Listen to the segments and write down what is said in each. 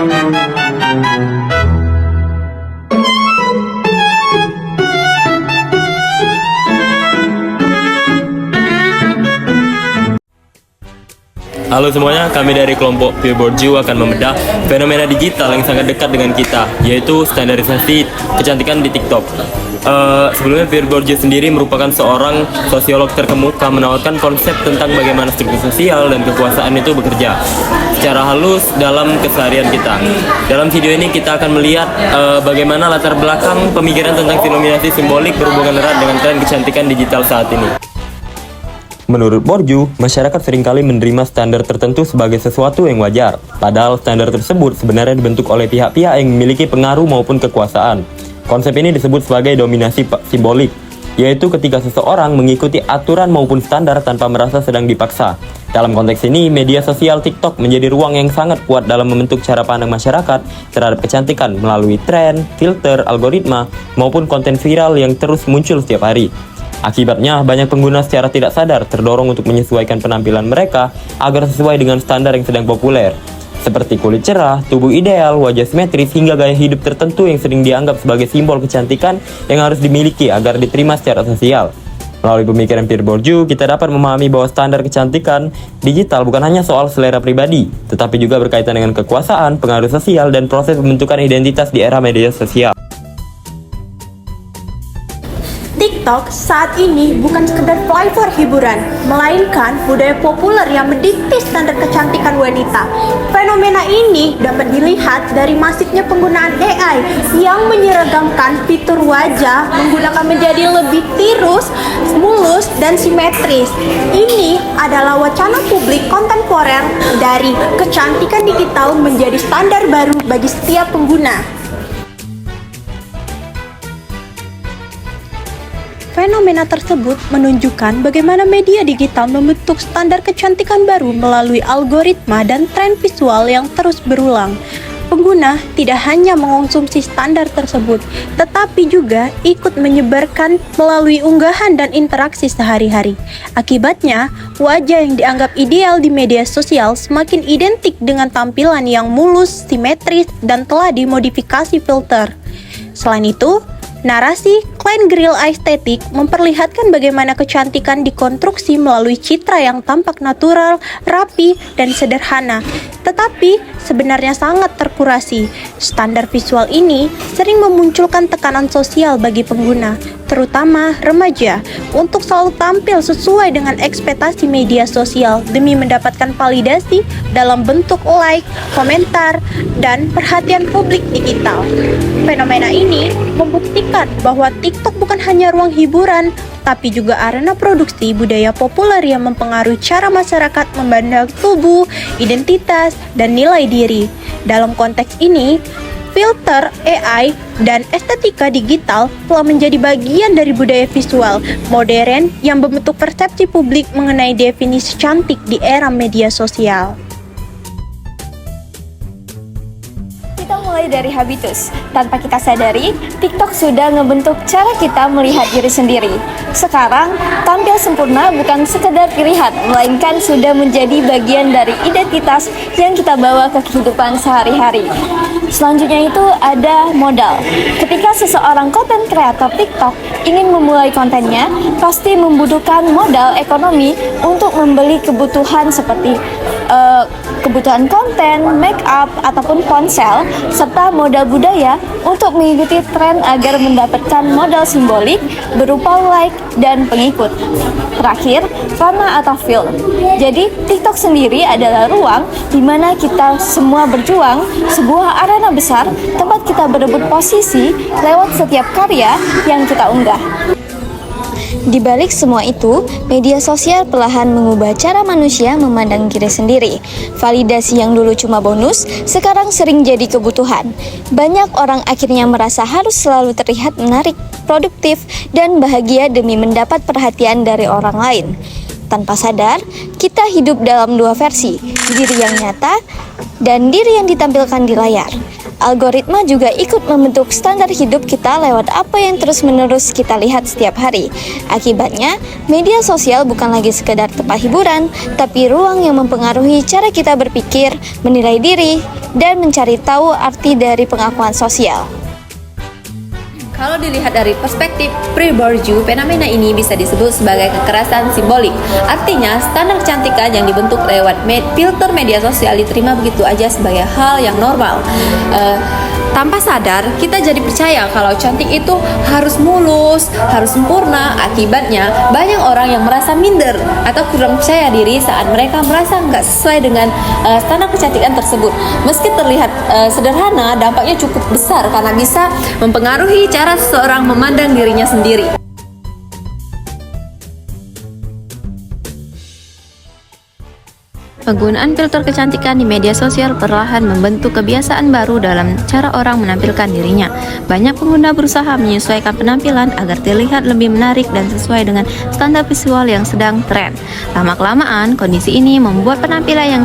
Halo semuanya, kami dari kelompok Peerboard akan membedah fenomena digital yang sangat dekat dengan kita, yaitu standarisasi kecantikan di TikTok. Sebelumnya Peerboard sendiri merupakan seorang sosiolog terkemuka menawarkan konsep tentang bagaimana struktur sosial dan kekuasaan itu bekerja secara halus dalam keseharian kita. Dalam video ini kita akan melihat bagaimana latar belakang pemikiran tentang denominasi simbolik berhubungan erat dengan tren kecantikan digital saat ini. Menurut Borju, masyarakat seringkali menerima standar tertentu sebagai sesuatu yang wajar, padahal standar tersebut sebenarnya dibentuk oleh pihak-pihak yang memiliki pengaruh maupun kekuasaan. Konsep ini disebut sebagai dominasi simbolik, yaitu ketika seseorang mengikuti aturan maupun standar tanpa merasa sedang dipaksa. Dalam konteks ini, media sosial TikTok menjadi ruang yang sangat kuat dalam membentuk cara pandang masyarakat terhadap kecantikan melalui tren, filter, algoritma, maupun konten viral yang terus muncul setiap hari. Akibatnya, banyak pengguna secara tidak sadar terdorong untuk menyesuaikan penampilan mereka agar sesuai dengan standar yang sedang populer, seperti kulit cerah, tubuh ideal, wajah simetris, hingga gaya hidup tertentu yang sering dianggap sebagai simbol kecantikan yang harus dimiliki agar diterima secara sosial. Melalui pemikiran Peerboard, kita dapat memahami bahwa standar kecantikan digital bukan hanya soal selera pribadi, tetapi juga berkaitan dengan kekuasaan, pengaruh sosial, dan proses pembentukan identitas di era media sosial. TikTok saat ini bukan sekedar flavor hiburan, melainkan budaya populer yang mendikte standar kecantikan wanita. Fenomena ini dapat dilihat dari masifnya penggunaan AI yang menyeragamkan fitur wajah menggunakan menjadi lebih tirus, mulus, dan simetris. Ini adalah wacana publik kontemporer dari kecantikan digital menjadi standar baru bagi setiap pengguna. Fenomena tersebut menunjukkan bagaimana media digital membentuk standar kecantikan baru melalui algoritma dan tren visual yang terus berulang. Pengguna tidak hanya mengonsumsi standar tersebut, tetapi juga ikut menyebarkan melalui unggahan dan interaksi sehari-hari. Akibatnya, wajah yang dianggap ideal di media sosial semakin identik dengan tampilan yang mulus, simetris, dan telah dimodifikasi filter. Selain itu, narasi Clean Grill Aesthetic memperlihatkan bagaimana kecantikan dikonstruksi melalui citra yang tampak natural, rapi, dan sederhana, tetapi sebenarnya sangat terkurasi. Standar visual ini sering memunculkan tekanan sosial bagi pengguna, terutama remaja, untuk selalu tampil sesuai dengan ekspektasi media sosial demi mendapatkan validasi dalam bentuk like, komentar, dan perhatian publik digital. Fenomena ini membuktikan bahwa TikTok bukan hanya ruang hiburan, tapi juga arena produksi budaya populer yang mempengaruhi cara masyarakat memandang tubuh, identitas, dan nilai diri. Dalam konteks ini, filter, AI, dan estetika digital telah menjadi bagian dari budaya visual modern yang membentuk persepsi publik mengenai definisi cantik di era media sosial. Mulai dari habitus. Tanpa kita sadari, TikTok sudah ngebentuk cara kita melihat diri sendiri. Sekarang, tampil sempurna bukan sekedar pilihan, melainkan sudah menjadi bagian dari identitas yang kita bawa ke kehidupan sehari-hari. Selanjutnya itu ada modal. Ketika seseorang konten kreator TikTok ingin memulai kontennya, pasti membutuhkan modal ekonomi untuk membeli kebutuhan seperti kebutuhan konten, make up, ataupun ponsel, serta modal budaya untuk mengikuti tren agar mendapatkan modal simbolik berupa like dan pengikut. Terakhir, fama atau feel. Jadi, TikTok sendiri adalah ruang di mana kita semua berjuang, sebuah arena besar tempat kita berebut posisi lewat setiap karya yang kita unggah. Di balik semua itu, media sosial perlahan mengubah cara manusia memandang diri sendiri. Validasi yang dulu cuma bonus, sekarang sering jadi kebutuhan. Banyak orang akhirnya merasa harus selalu terlihat menarik, produktif, dan bahagia demi mendapat perhatian dari orang lain. Tanpa sadar, kita hidup dalam dua versi, diri yang nyata dan diri yang ditampilkan di layar. Algoritma juga ikut membentuk standar hidup kita lewat apa yang terus-menerus kita lihat setiap hari. Akibatnya, media sosial bukan lagi sekedar tempat hiburan, tapi ruang yang mempengaruhi cara kita berpikir, menilai diri, dan mencari tahu arti dari pengakuan sosial. Kalau dilihat dari perspektif pre-borju, fenomena ini bisa disebut sebagai kekerasan simbolik. Artinya, standar kecantikan yang dibentuk lewat filter media sosial diterima begitu aja sebagai hal yang normal. Tanpa sadar, kita jadi percaya kalau cantik itu harus mulus, harus sempurna. Akibatnya, banyak orang yang merasa minder atau kurang percaya diri saat mereka merasa nggak sesuai dengan standar kecantikan tersebut. Meski terlihat sederhana, dampaknya cukup besar karena bisa mempengaruhi cara seseorang memandang dirinya sendiri. Penggunaan filter kecantikan di media sosial perlahan membentuk kebiasaan baru dalam cara orang menampilkan dirinya. Banyak pengguna berusaha menyesuaikan penampilan agar terlihat lebih menarik dan sesuai dengan standar visual yang sedang tren. Lama-kelamaan, kondisi ini membuat penampilan yang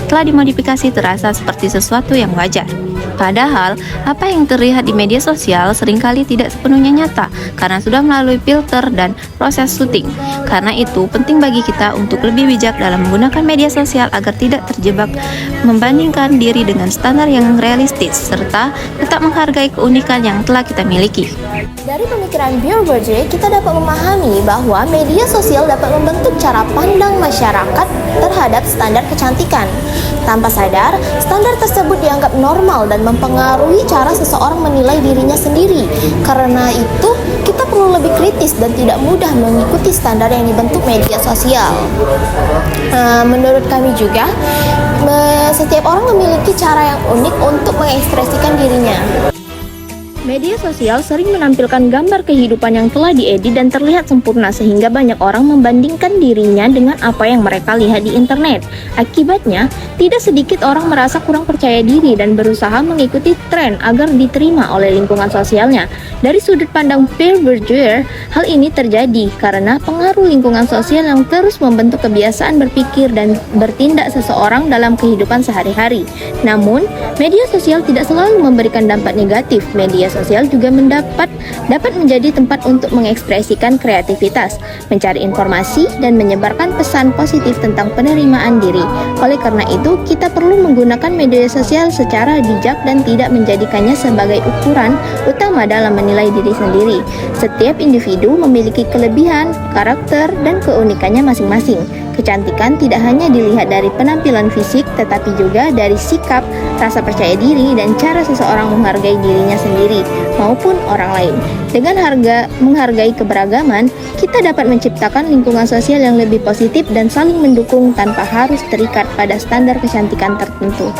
telah dimodifikasi terasa seperti sesuatu yang wajar. Padahal, apa yang terlihat di media sosial seringkali tidak sepenuhnya nyata karena sudah melalui filter dan proses syuting. Karena itu, penting bagi kita untuk lebih bijak dalam menggunakan media sosial agar tidak terjebak membandingkan diri dengan standar yang realistis, serta tetap menghargai keunikan yang telah kita miliki. Dari pemikiran Pure Borje, kita dapat memahami bahwa media sosial dapat membentuk cara pandang masyarakat terhadap standar kecantikan. Tanpa sadar, standar tersebut dianggap normal dan mempengaruhi cara seseorang menilai dirinya sendiri. Karena itu, kita perlu lebih kritis dan tidak mudah mengikuti standar yang dibentuk media sosial. Menurut kami juga, setiap orang memiliki cara yang unik untuk mengekspresikan dirinya. Media sosial sering menampilkan gambar kehidupan yang telah diedit dan terlihat sempurna sehingga banyak orang membandingkan dirinya dengan apa yang mereka lihat di internet. Akibatnya, tidak sedikit orang merasa kurang percaya diri dan berusaha mengikuti tren agar diterima oleh lingkungan sosialnya. Dari sudut pandang peer pressure, hal ini terjadi karena pengaruh lingkungan sosial yang terus membentuk kebiasaan berpikir dan bertindak seseorang dalam kehidupan sehari-hari. Namun, media sosial tidak selalu memberikan dampak negatif. Media sosial juga dapat menjadi tempat untuk mengekspresikan kreativitas, mencari informasi, dan menyebarkan pesan positif tentang penerimaan diri. Oleh karena itu, kita perlu menggunakan media sosial secara bijak dan tidak menjadikannya sebagai ukuran utama dalam menilai diri sendiri. Setiap individu memiliki kelebihan, karakter, dan keunikannya masing-masing. Kecantikan tidak hanya dilihat dari penampilan fisik, tetapi juga dari sikap, rasa percaya diri, dan cara seseorang menghargai dirinya sendiri maupun orang lain. Dengan menghargai keberagaman, kita dapat menciptakan lingkungan sosial yang lebih positif dan saling mendukung tanpa harus terikat pada standar kecantikan tertentu.